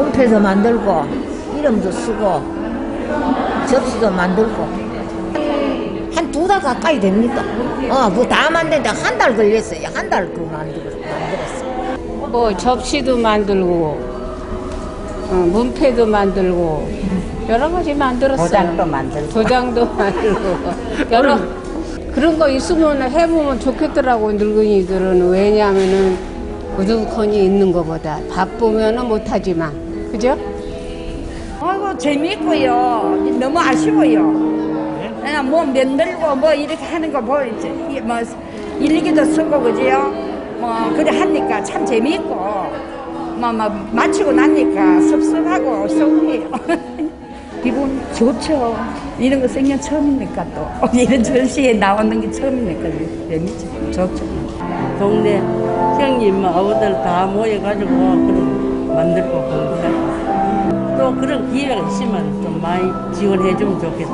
문패도 만들고 이름도 쓰고 접시도 만들고 한 2달 가까이 됩니다. 그거 다 만드는데 한 달 걸렸어요. 한 달 그 만들었어요. 뭐 접시도 만들고 문패도 만들고 여러 가지 만들었어요. 도장도 만들고 여러 그런 거 있으면 해보면 좋겠더라고. 늙은이들은. 왜냐하면은 우두커니 있는 것보다 바쁘면은 못하지만 그죠? 아이고 재미있고요. 너무 아쉬워요. 그냥 뭐 만들고 뭐 이렇게 하는 거 뭐 이제 뭐 일기도 쓰고 그지요. 뭐 그래 하니까 참 재미있고 뭐 마치고 나니까 섭섭하고 서운해요. 기분 좋죠. 이런 거 생년 처음이니까 또 이런 전시에 나오는 게 처음이니까 재미있죠. 좋죠. 동네 형님 아우들 다 모여가지고 그런 만들고 공부하고 또 그런 기회가 있으면 좀 많이 지원해 주면 좋겠다.